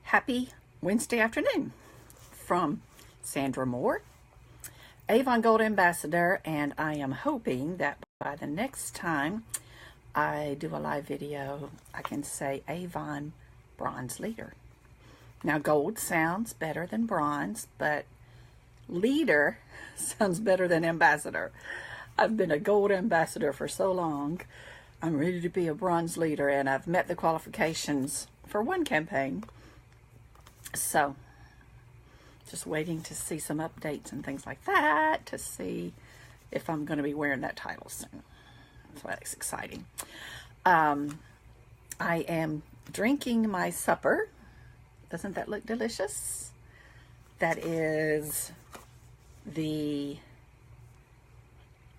Happy Wednesday afternoon from Sandra Moore, Avon Gold Ambassador, and I am hoping that by the next time I do a live video, I can say Avon Bronze Leader. Now, gold sounds better than bronze, but leader sounds better than ambassador. I've been a gold ambassador for so long. I'm ready to be a bronze leader, and I've met the qualifications for one campaign. So, just waiting to see some updates and things like that to see if I'm going to be wearing that title soon. So that's exciting. I am drinking my supper. Doesn't that look delicious? That is the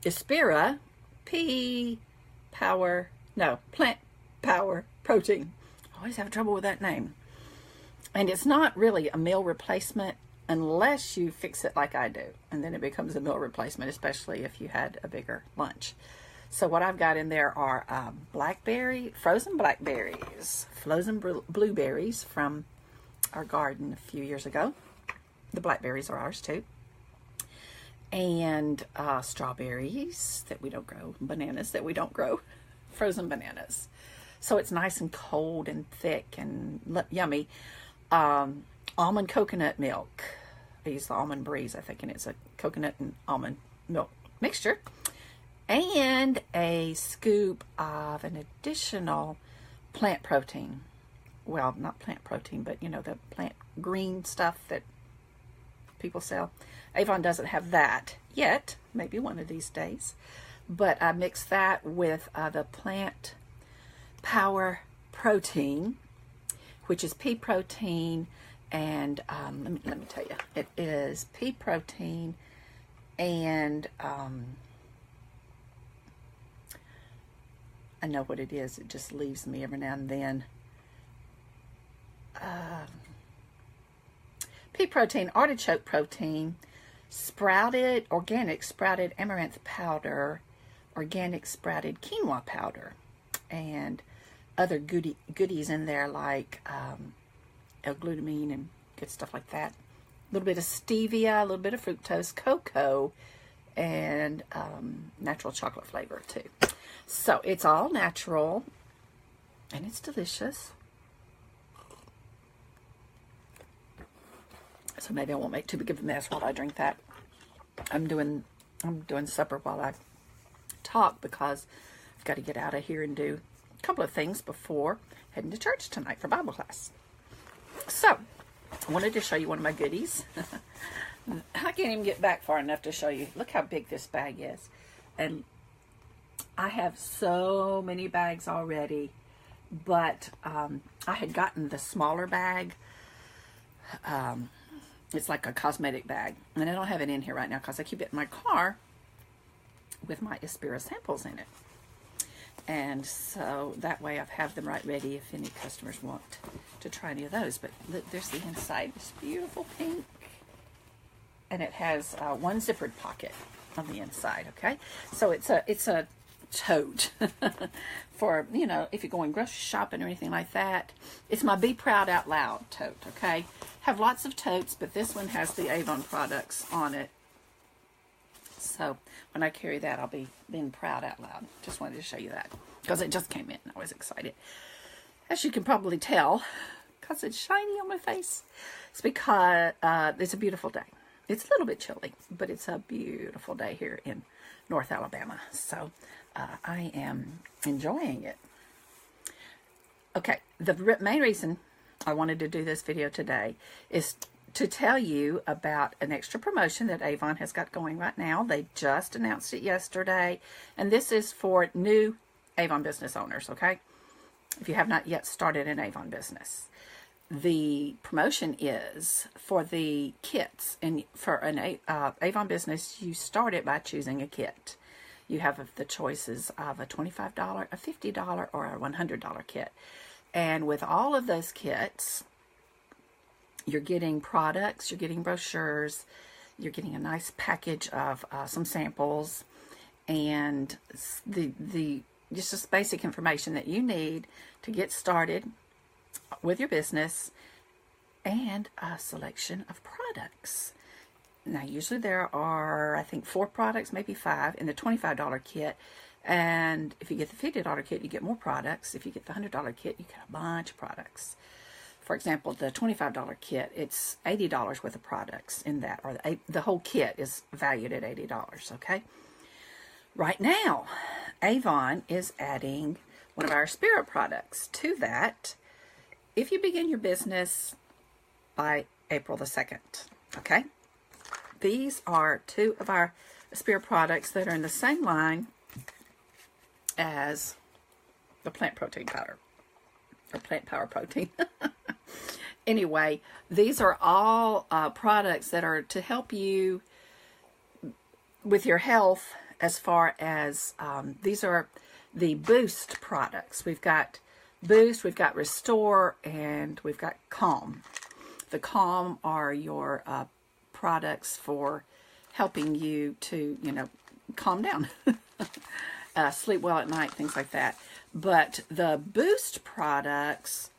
Espira plant power protein. I always have trouble with that name. And it's not really a meal replacement unless you fix it like I do. And then it becomes a meal replacement, especially if you had a bigger lunch. So what I've got in there are frozen blueberries from our garden a few years ago. The blackberries are ours too. And strawberries that we don't grow, bananas that we don't grow, frozen bananas. So it's nice and cold and thick and yummy. Almond coconut milk. I use the almond breeze, I think, and it's a coconut and almond milk mixture. And a scoop of an additional plant protein. Well, not plant protein, but you know, the plant green stuff that people sell. Avon doesn't have that yet, maybe one of these days. But I mix that with the plant power protein, which is pea protein, and let me tell you, it is pea protein and I know what it is. It just leaves me every now and then. Pea protein, artichoke protein, organic sprouted amaranth powder, organic sprouted quinoa powder, and other goodies in there like L-glutamine and good stuff like that. A little bit of stevia, a little bit of fructose, cocoa, and natural chocolate flavor too. So it's all natural and it's delicious. So maybe I won't make too big of a mess while I drink that. I'm doing supper while I talk because I've got to get out of here and do a couple of things before heading to church tonight for Bible class. So, I wanted to show you one of my goodies. I can't even get back far enough to show you. Look how big this bag is. And I have so many bags already, but I had gotten the smaller bag. It's like a cosmetic bag, and I don't have it in here right now because I keep it in my car with my Espira samples in it. And so that way I have them right ready if any customers want to try any of those. But look, there's the inside. It's beautiful pink. And it has one zippered pocket on the inside, okay? So it's a tote for, you know, if you're going grocery shopping or anything like that. It's my Be Proud Out Loud tote, okay? Have lots of totes, but this one has the Avon products on it. So when I carry that, I'll be being proud out loud. Just wanted to show you that because it just came in. I was excited. As you can probably tell, because it's shiny on my face, it's because it's a beautiful day. It's a little bit chilly, but it's a beautiful day here in North Alabama. So I am enjoying it. Okay, the main reason I wanted to do this video today is to tell you about an extra promotion that Avon has got going right now. They just announced it yesterday, and this is for new Avon business owners, okay? If you have not yet started an Avon business. The promotion is for the kits, and for an Avon business, you start it by choosing a kit. You have the choices of a $25, a $50, or a $100 kit. And with all of those kits, you're getting products, you're getting brochures, you're getting a nice package of some samples, and just basic information that you need to get started with your business and a selection of products. Now, usually there are, I think, 4 products, maybe 5, in the $25 kit. And if you get the $50 kit, you get more products. If you get the $100 kit, you get a bunch of products. For example, the $25 kit, it's $80 worth of products in that, or the whole kit is valued at $80, okay? Right now, Avon is adding one of our Espira products to that if you begin your business by April the 2nd, okay? These are 2 of our Espira products that are in the same line as the plant protein powder, or plant power protein. Anyway, these are all products that are to help you with your health, as far as these are the Boost products. We've got Boost, we've got Restore, and we've got Calm. The Calm are your products for helping you to, you know, calm down, sleep well at night, things like that. But the Boost products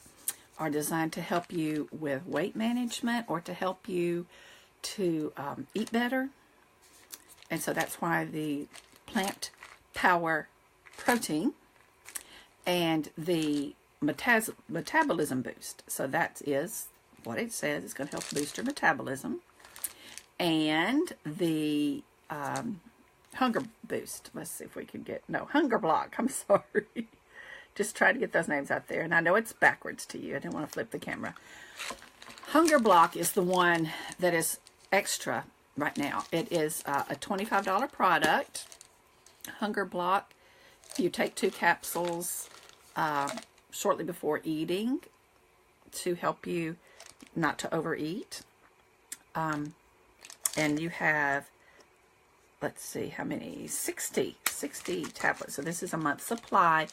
are designed to help you with weight management, or to help you to eat better. And so that's why the plant power protein and the metabolism boost. So that is what it says. It's going to help boost your metabolism. And the hunger boost. Let's see if we can get, no, hunger block. I'm sorry. Just try to get those names out there. And I know it's backwards to you. I didn't want to flip the camera. Hunger block is the one that is extra right now. It is a $25 product. Hunger block. You take 2 capsules shortly before eating to help you not to overeat. And you have, let's see how many, 60 tablets. So this is a month's supply.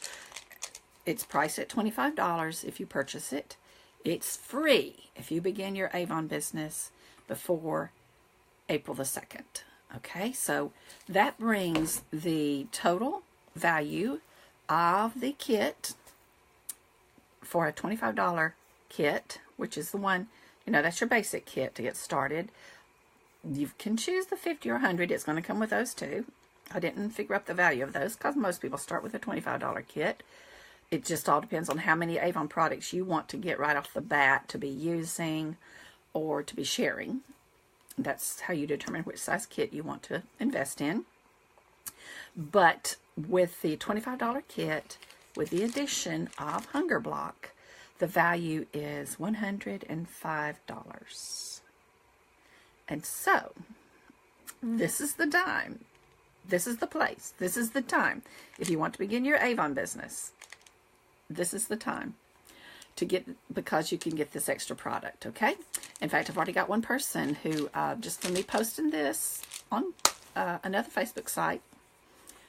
It's priced at $25 if you purchase it. It's free if you begin your Avon business before April the 2nd. Okay, so that brings the total value of the kit for a $25 kit, which is the one, you know, that's your basic kit to get started. You can choose the 50 or 100. It's going to come with those too. I didn't figure out the value of those because most people start with a $25 kit. It just all depends on how many Avon products you want to get right off the bat to be using or to be sharing. That's how you determine which size kit you want to invest in. But with the $25 kit, with the addition of Hunger Block, the value is $105. And so, this is the time. This is the place. This is the time. If you want to begin your Avon business, this is the time to get, because you can get this extra product, okay? In fact, I've already got one person who, just from me posting this on another Facebook site,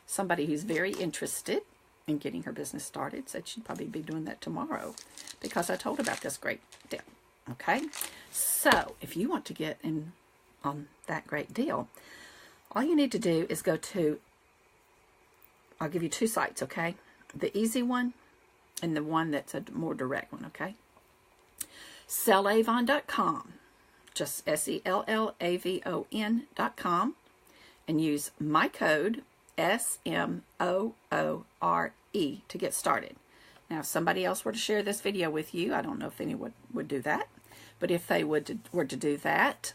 somebody who's very interested in getting her business started said she'd probably be doing that tomorrow because I told her about this great deal, okay? So, if you want to get in on that great deal, all you need to do is go to, I'll give you 2 sites, okay? The easy one and the one that's a more direct one, okay? Sellavon.com, just SELLAVON.com, and use my code SMOORE to get started. Now, if somebody else were to share this video with you, I don't know if anyone would do that, but if they were to do that,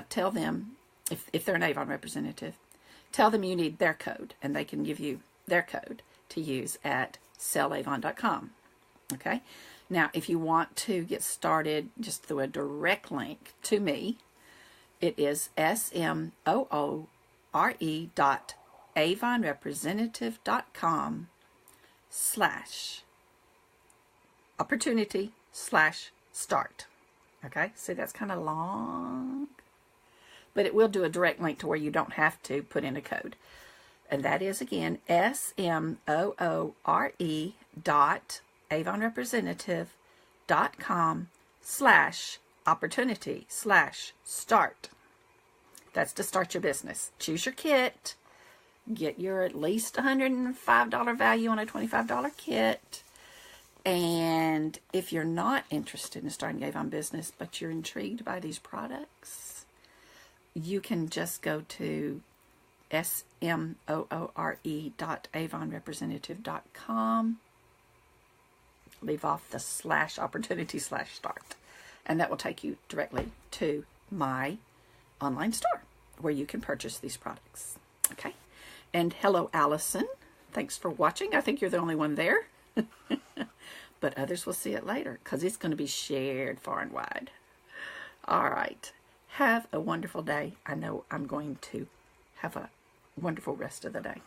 tell them, if they're an Avon representative, tell them you need their code, and they can give you their code to use at sellavon.com. Okay? Now, if you want to get started just through a direct link to me, it is SMOORE.avonrepresentative.com/opportunity/start. Okay? See, that's kind of long, but it will do a direct link to where you don't have to put in a code. And that is, again, SMOORE.avonrepresentative.com/opportunity/start. That's to start your business. Choose your kit. Get your at least $105 value on a $25 kit. And if you're not interested in starting Avon business, but you're intrigued by these products, you can just go to smoore.avonrepresentative.com. Leave off the /opportunity/start. And that will take you directly to my online store where you can purchase these products. Okay? And hello, Allison. Thanks for watching. I think you're the only one there. But others will see it later because it's going to be shared far and wide. All right. Have a wonderful day. I know I'm going to have a wonderful rest of the day.